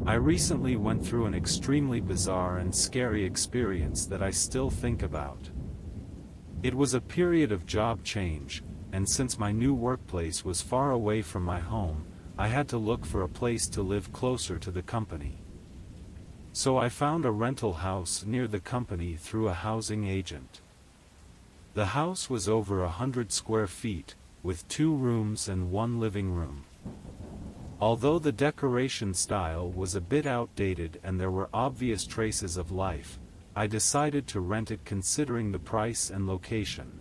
I recently went through an extremely bizarre and scary experience that I still think about. It was a period of job change, and since my new workplace was far away from my home, I had to look for a place to live closer to the company. So I found a rental house near the company through a housing agent. The house was over 100 square feet, with 2 rooms and 1 living room. Although the decoration style was a bit outdated and there were obvious traces of life, I decided to rent it considering the price and location.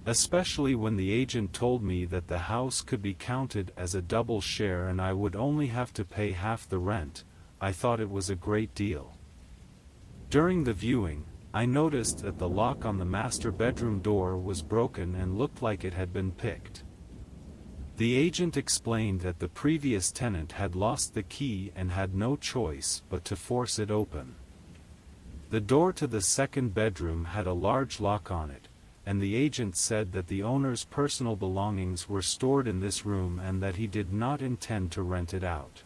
Especially when the agent told me that the house could be counted as a double share and I would only have to pay half the rent, I thought it was a great deal. During the viewing, I noticed that the lock on the master bedroom door was broken and looked like it had been picked. The agent explained that the previous tenant had lost the key and had no choice but to force it open. The door to the second bedroom had a large lock on it, and the agent said that the owner's personal belongings were stored in this room and that he did not intend to rent it out.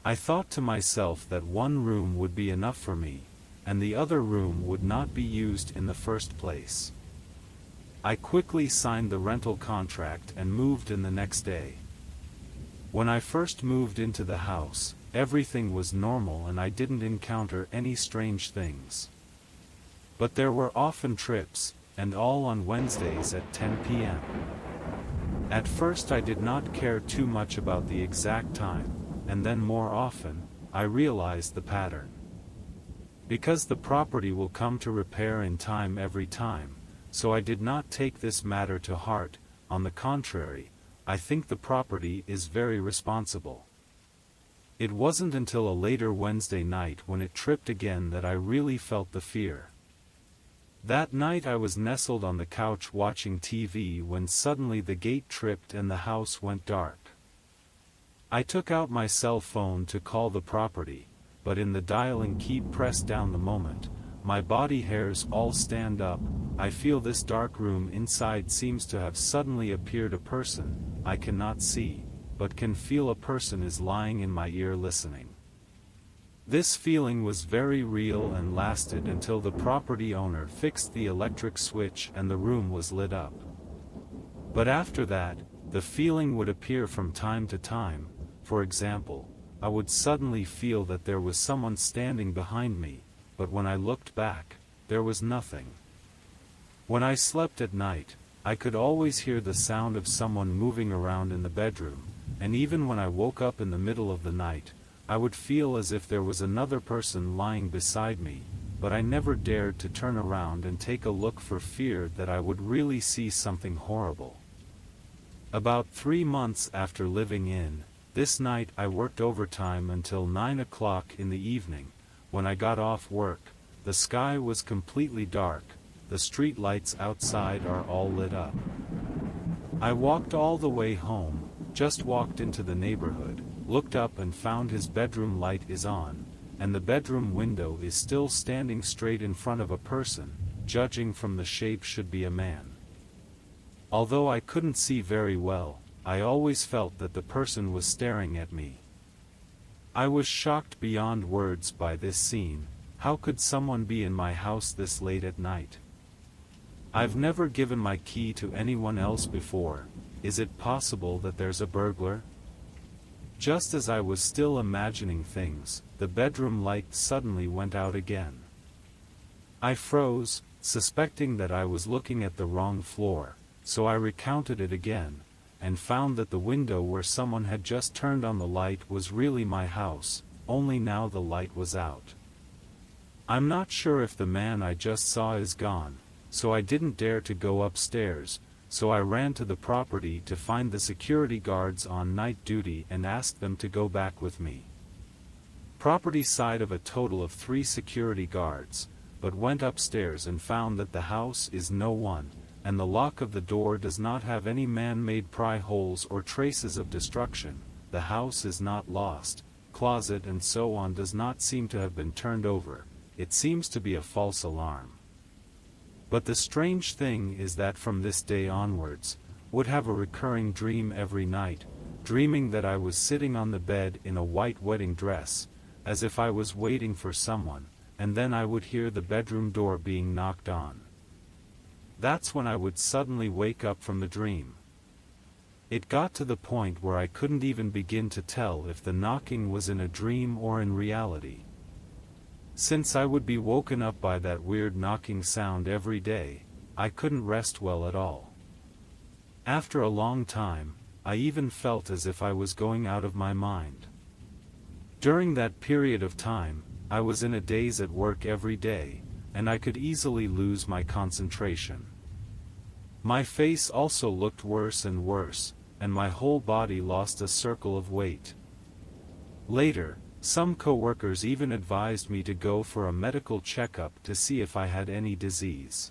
I thought to myself that 1 room would be enough for me, and the other room would not be used in the first place. I quickly signed the rental contract and moved in the next day. When I first moved into the house, everything was normal and I didn't encounter any strange things. But there were often trips, and all on Wednesdays at 10 p.m. At first I did not care too much about the exact time, and then more often, I realized the pattern. Because the property will come to repair in time every time, so I did not take this matter to heart. On the contrary, I think the property is very responsible. It wasn't until a later Wednesday night when it tripped again that I really felt the fear. That night I was nestled on the couch watching TV when suddenly the gate tripped and the house went dark. I took out my cell phone to call the property, but in the dialing key pressed down the moment, my body hairs all stand up. I feel this dark room inside seems to have suddenly appeared a person I cannot see, but can feel a person is lying in my ear listening. This feeling was very real and lasted until the property owner fixed the electric switch and the room was lit up. But after that, the feeling would appear from time to time. For example, I would suddenly feel that there was someone standing behind me, but when I looked back, there was nothing. When I slept at night, I could always hear the sound of someone moving around in the bedroom, and even when I woke up in the middle of the night, I would feel as if there was another person lying beside me, but I never dared to turn around and take a look for fear that I would really see something horrible. About 3 months after living in this night, I worked overtime until 9 o'clock in the evening. When I got off work, the sky was completely dark, the street lights outside are all lit up. I walked all the way home, just walked into the neighborhood, looked up and found his bedroom light is on, and the bedroom window is still standing straight in front of a person, judging from the shape should be a man. Although I couldn't see very well, I always felt that the person was staring at me. I was shocked beyond words by this scene. How could someone be in my house this late at night? I've never given my key to anyone else before. Is it possible that there's a burglar? Just as I was still imagining things, the bedroom light suddenly went out again. I froze, suspecting that I was looking at the wrong floor, so I recounted it again, and found that the window where someone had just turned on the light was really my house, only now the light was out. I'm not sure if the man I just saw is gone, so I didn't dare to go upstairs, so I ran to the property to find the security guards on night duty and asked them to go back with me. Property side of a total of 3 security guards, but went upstairs and found that the house is no one, and the lock of the door does not have any man-made pry holes or traces of destruction. The house is not lost, closet and so on does not seem to have been turned over. It seems to be a false alarm. But the strange thing is that from this day onwards, would have a recurring dream every night, dreaming that I was sitting on the bed in a white wedding dress, as if I was waiting for someone, and then I would hear the bedroom door being knocked on. That's when I would suddenly wake up from the dream. It got to the point where I couldn't even begin to tell if the knocking was in a dream or in reality. Since I would be woken up by that weird knocking sound every day, I couldn't rest well at all. After a long time, I even felt as if I was going out of my mind. During that period of time, I was in a daze at work every day, and I could easily lose my concentration. My face also looked worse and worse, and my whole body lost a circle of weight. Later, some coworkers even advised me to go for a medical checkup to see if I had any disease.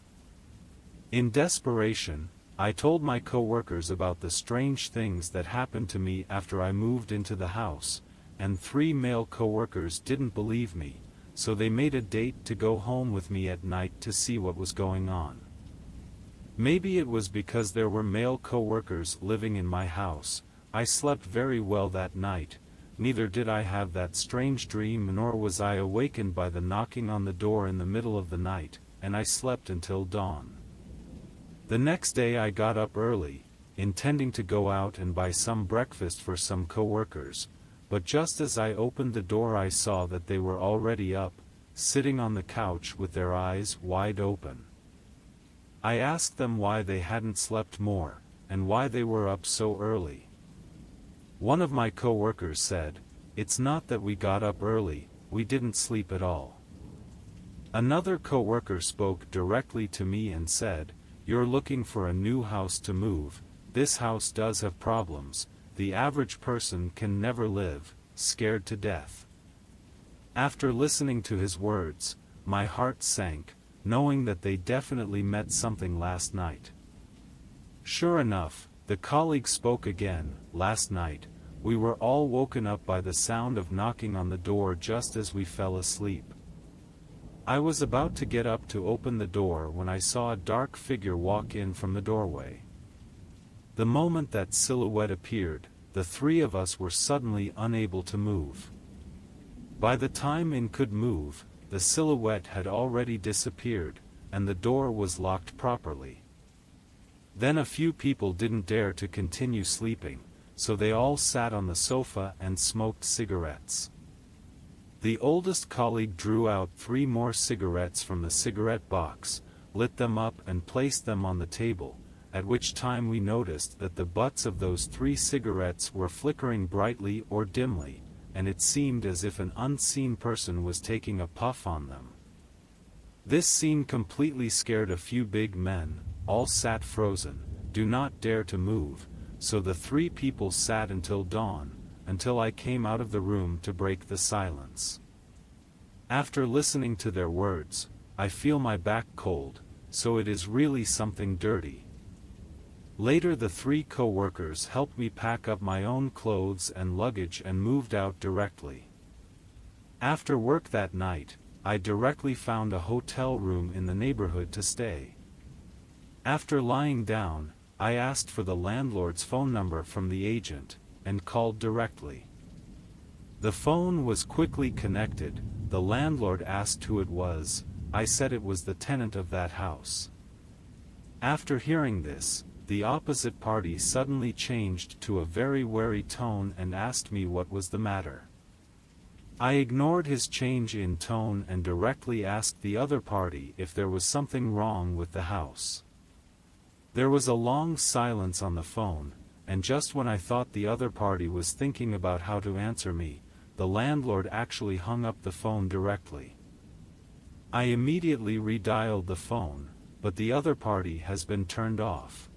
In desperation, I told my coworkers about the strange things that happened to me after I moved into the house, and 3 male coworkers didn't believe me, so they made a date to go home with me at night to see what was going on. Maybe it was because there were male coworkers living in my house. I slept very well that night. Neither did I have that strange dream, nor was I awakened by the knocking on the door in the middle of the night, and I slept until dawn. The next day I got up early, intending to go out and buy some breakfast for some coworkers, but just as I opened the door I saw that they were already up, sitting on the couch with their eyes wide open. I asked them why they hadn't slept more, and why they were up so early. One of my coworkers said, "It's not that we got up early, we didn't sleep at all." Another coworker spoke directly to me and said, "You're looking for a new house to move. This house does have problems. The average person can never live, scared to death." After listening to his words, my heart sank, knowing that they definitely met something last night. Sure enough, the colleague spoke again. "Last night, we were all woken up by the sound of knocking on the door just as we fell asleep. I was about to get up to open the door when I saw a dark figure walk in from the doorway. The moment that silhouette appeared, the 3 of us were suddenly unable to move. By the time In could move, the silhouette had already disappeared, and the door was locked properly. Then a few people didn't dare to continue sleeping, so they all sat on the sofa and smoked cigarettes. The oldest colleague drew out 3 more cigarettes from the cigarette box, lit them up and placed them on the table, at which time we noticed that the butts of those 3 cigarettes were flickering brightly or dimly, and it seemed as if an unseen person was taking a puff on them. This scene completely scared a few big men. All sat frozen, do not dare to move, so the 3 people sat until dawn, until I came out of the room to break the silence. After listening to their words, I feel my back cold, so it is really something dirty. Later the 3 co-workers helped me pack up my own clothes and luggage and moved out directly. After work that night, I directly found a hotel room in the neighborhood to stay. After lying down, I asked for the landlord's phone number from the agent, and called directly. The phone was quickly connected. The landlord asked who it was. I said it was the tenant of that house. After hearing this, the opposite party suddenly changed to a very wary tone and asked me what was the matter. I ignored his change in tone and directly asked the other party if there was something wrong with the house. There was a long silence on the phone, and just when I thought the other party was thinking about how to answer me, the landlord actually hung up the phone directly. I immediately redialed the phone, but the other party has been turned off.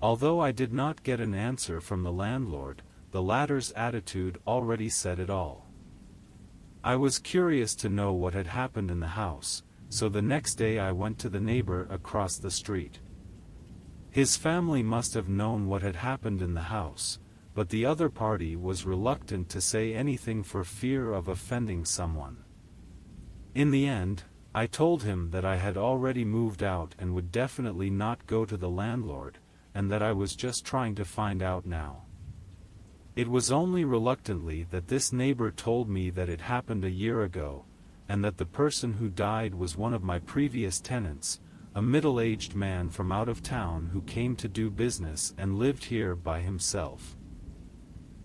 Although I did not get an answer from the landlord, the latter's attitude already said it all. I was curious to know what had happened in the house, so the next day I went to the neighbor across the street. His family must have known what had happened in the house, but the other party was reluctant to say anything for fear of offending someone. In the end, I told him that I had already moved out and would definitely not go to the landlord, and that I was just trying to find out now. It was only reluctantly that this neighbor told me that it happened a year ago, and that the person who died was one of my previous tenants, a middle-aged man from out of town who came to do business and lived here by himself.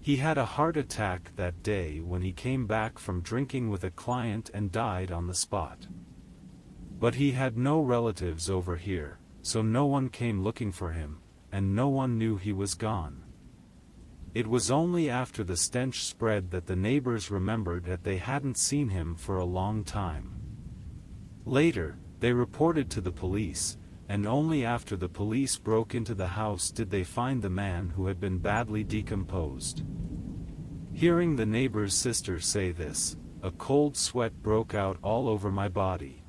He had a heart attack that day when he came back from drinking with a client and died on the spot. But he had no relatives over here, so no one came looking for him, and no one knew he was gone. It was only after the stench spread that the neighbors remembered that they hadn't seen him for a long time. Later, they reported to the police, and only after the police broke into the house did they find the man who had been badly decomposed. Hearing the neighbor's sister say this, a cold sweat broke out all over my body.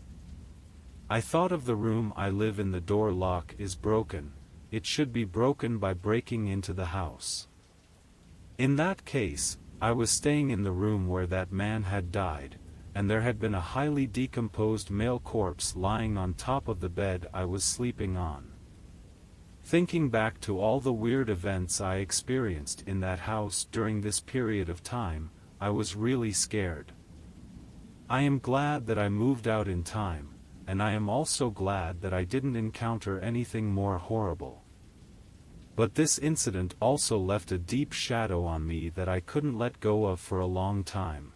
I thought of the room I live in. The door lock is broken. It should be broken by breaking into the house. In that case, I was staying in the room where that man had died, and there had been a highly decomposed male corpse lying on top of the bed I was sleeping on. Thinking back to all the weird events I experienced in that house during this period of time, I was really scared. I am glad that I moved out in time, and I am also glad that I didn't encounter anything more horrible. But this incident also left a deep shadow on me that I couldn't let go of for a long time.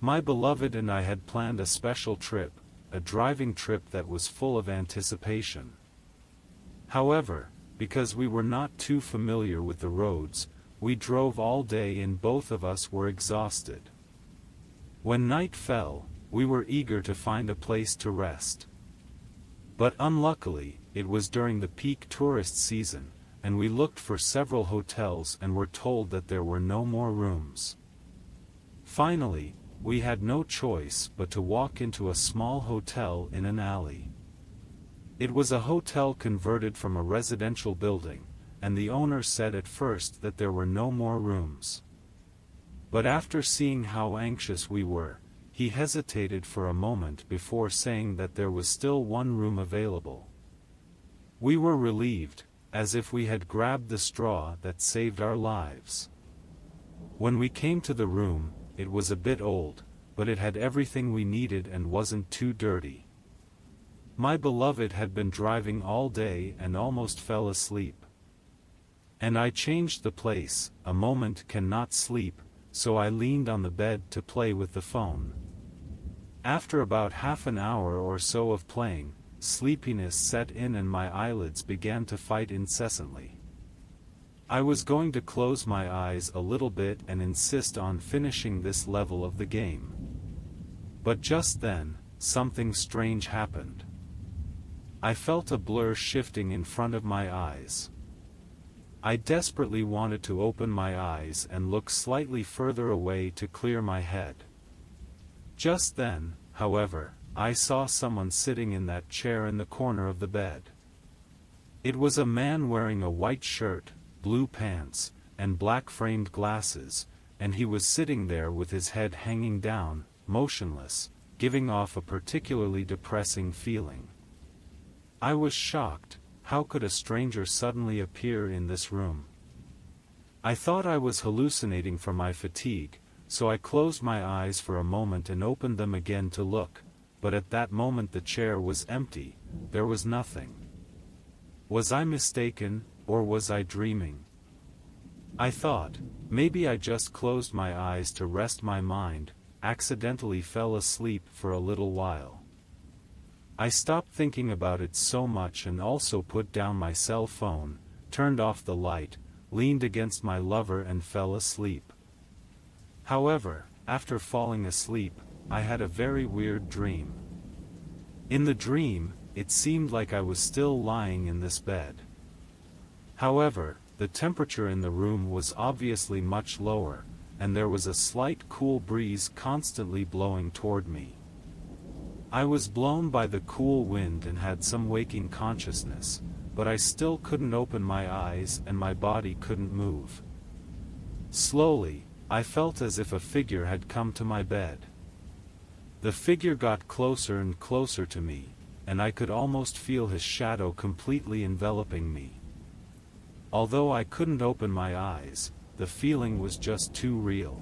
My beloved and I had planned a special trip, a driving trip that was full of anticipation. However, because we were not too familiar with the roads, we drove all day and both of us were exhausted. When night fell, we were eager to find a place to rest. But unluckily, it was during the peak tourist season, and we looked for several hotels and were told that there were no more rooms. Finally, we had no choice but to walk into a small hotel in an alley. It was a hotel converted from a residential building, and the owner said at first that there were no more rooms. But after seeing how anxious we were, he hesitated for a moment before saying that there was still one room available. We were relieved, as if we had grabbed the straw that saved our lives. When we came to the room, it was a bit old, but it had everything we needed and wasn't too dirty. My beloved had been driving all day and almost fell asleep. And I changed the place. A moment cannot sleep, so I leaned on the bed to play with the phone. After about half an hour or so of playing, sleepiness set in and my eyelids began to fight incessantly. I was going to close my eyes a little bit and insist on finishing this level of the game. But just then, something strange happened. I felt a blur shifting in front of my eyes. I desperately wanted to open my eyes and look slightly further away to clear my head. Just then, however, I saw someone sitting in that chair in the corner of the bed. It was a man wearing a white shirt, blue pants, and black-framed glasses, and he was sitting there with his head hanging down, motionless, giving off a particularly depressing feeling. I was shocked. How could a stranger suddenly appear in this room? I thought I was hallucinating from my fatigue, so I closed my eyes for a moment and opened them again to look, but at that moment the chair was empty. There was nothing. Was I mistaken, or was I dreaming? I thought, maybe I just closed my eyes to rest my mind, accidentally fell asleep for a little while. I stopped thinking about it so much and also put down my cell phone, turned off the light, leaned against my lover and fell asleep. However, after falling asleep, I had a very weird dream. In the dream, it seemed like I was still lying in this bed. However, the temperature in the room was obviously much lower, and there was a slight cool breeze constantly blowing toward me. I was blown by the cool wind and had some waking consciousness, but I still couldn't open my eyes and my body couldn't move. Slowly, I felt as if a figure had come to my bed. The figure got closer and closer to me, and I could almost feel his shadow completely enveloping me. Although I couldn't open my eyes, the feeling was just too real.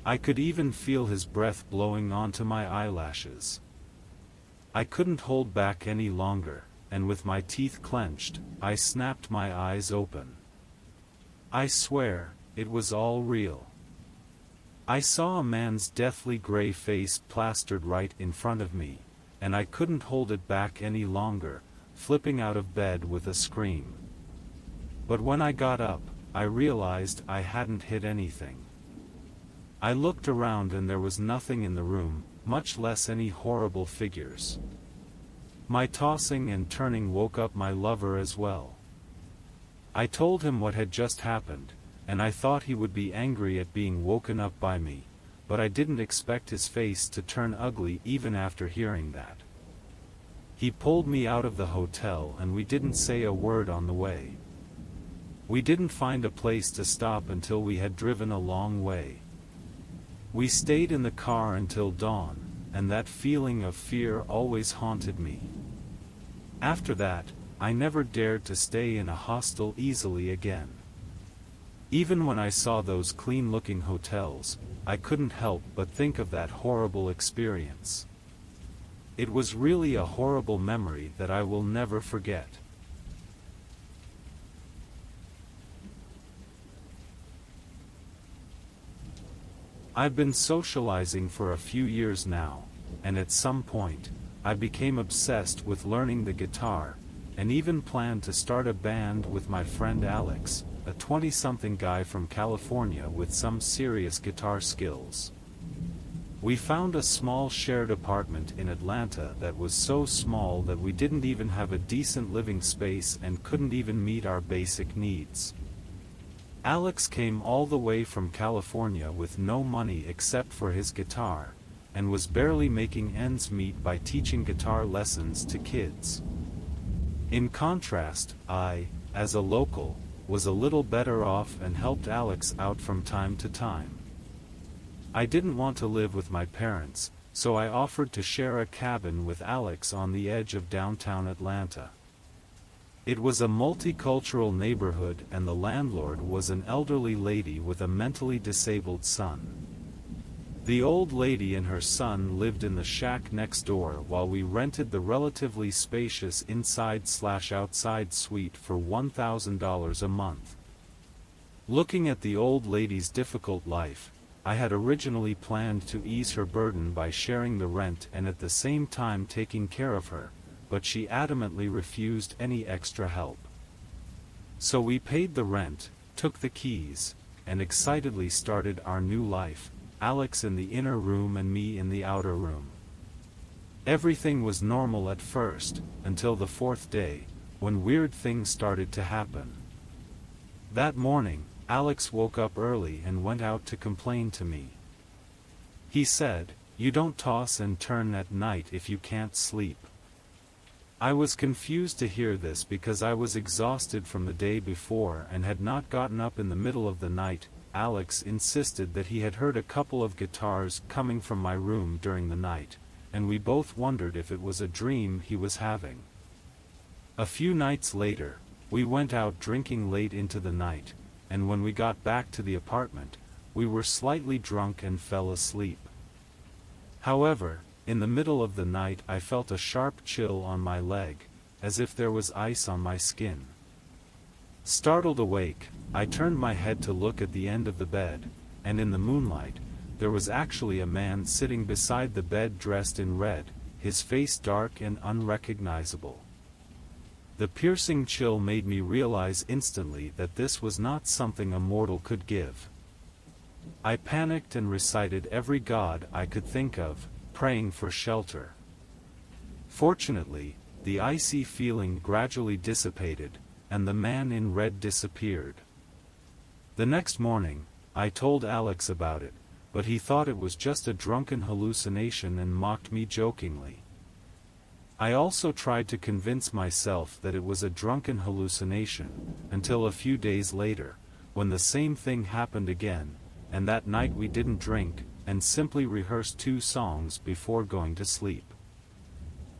I could even feel his breath blowing onto my eyelashes. I couldn't hold back any longer, and with my teeth clenched, I snapped my eyes open. I swear, it was all real. I saw a man's deathly gray face plastered right in front of me, and I couldn't hold it back any longer, flipping out of bed with a scream. But when I got up, I realized I hadn't hit anything. I looked around and there was nothing in the room, much less any horrible figures. My tossing and turning woke up my lover as well. I told him what had just happened, and I thought he would be angry at being woken up by me, but I didn't expect his face to turn ugly even after hearing that. He pulled me out of the hotel and we didn't say a word on the way. We didn't find a place to stop until we had driven a long way. We stayed in the car until dawn, and that feeling of fear always haunted me. After that, I never dared to stay in a hostel easily again. Even when I saw those clean-looking hotels, I couldn't help but think of that horrible experience. It was really a horrible memory that I will never forget. I've been socializing for a few years now, and at some point, I became obsessed with learning the guitar, and even planned to start a band with my friend Alex, a 20-something guy from California with some serious guitar skills. We found a small shared apartment in Atlanta that was so small that we didn't even have a decent living space and couldn't even meet our basic needs. Alex came all the way from California with no money except for his guitar, and was barely making ends meet by teaching guitar lessons to kids. In contrast, I, as a local, was a little better off and helped Alex out from time to time. I didn't want to live with my parents, so I offered to share a cabin with Alex on the edge of downtown Atlanta. It was a multicultural neighborhood and the landlord was an elderly lady with a mentally disabled son. The old lady and her son lived in the shack next door while we rented the relatively spacious inside/outside suite for $1,000 a month. Looking at the old lady's difficult life, I had originally planned to ease her burden by sharing the rent and at the same time taking care of her, but she adamantly refused any extra help. So we paid the rent, took the keys, and excitedly started our new life, Alex in the inner room and me in the outer room. Everything was normal at first, until the fourth day, when weird things started to happen. That morning, Alex woke up early and went out to complain to me. He said, "You don't toss and turn at night if you can't sleep." I was confused to hear this because I was exhausted from the day before and had not gotten up in the middle of the night. Alex insisted that he had heard a couple of guitars coming from my room during the night, and we both wondered if it was a dream he was having. A few nights later, we went out drinking late into the night, and when we got back to the apartment, we were slightly drunk and fell asleep. However, in the middle of the night I felt a sharp chill on my leg, as if there was ice on my skin. Startled awake, I turned my head to look at the end of the bed, and in the moonlight, there was actually a man sitting beside the bed dressed in red, his face dark and unrecognizable. The piercing chill made me realize instantly that this was not something a mortal could give. I panicked and recited every god I could think of, praying for shelter. Fortunately, the icy feeling gradually dissipated, and the man in red disappeared. The next morning, I told Alex about it, but he thought it was just a drunken hallucination and mocked me jokingly. I also tried to convince myself that it was a drunken hallucination, until a few days later, when the same thing happened again, and that night we didn't drink, and simply rehearsed 2 songs before going to sleep.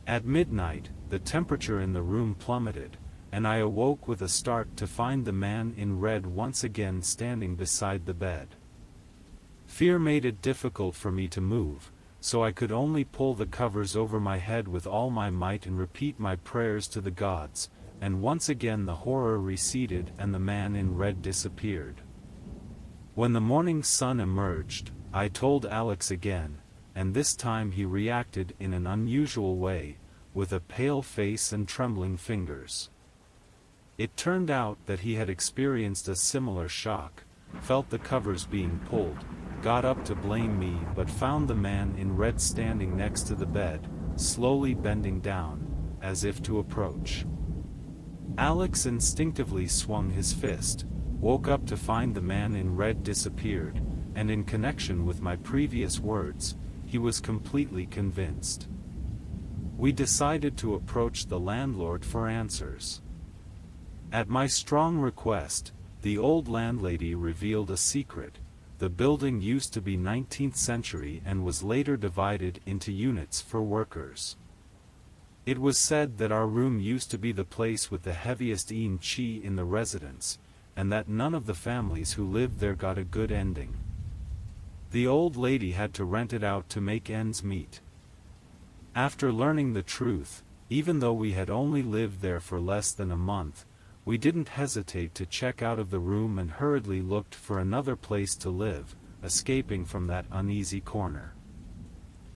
At midnight, the temperature in the room plummeted, and I awoke with a start to find the man in red once again standing beside the bed. Fear made it difficult for me to move, so I could only pull the covers over my head with all my might and repeat my prayers to the gods, and once again the horror receded and the man in red disappeared. When the morning sun emerged, I told Alex again, and this time he reacted in an unusual way, with a pale face and trembling fingers. It turned out that he had experienced a similar shock, felt the covers being pulled, got up to blame me but found the man in red standing next to the bed, slowly bending down, as if to approach. Alex instinctively swung his fist, woke up to find the man in red disappeared, and in connection with my previous words, he was completely convinced. We decided to approach the landlord for answers. At my strong request, the old landlady revealed a secret. The building used to be 19th century and was later divided into units for workers. It was said that our room used to be the place with the heaviest qi in the residence, and that none of the families who lived there got a good ending. The old lady had to rent it out to make ends meet. After learning the truth, even though we had only lived there for less than a month, we didn't hesitate to check out of the room and hurriedly looked for another place to live, escaping from that uneasy corner.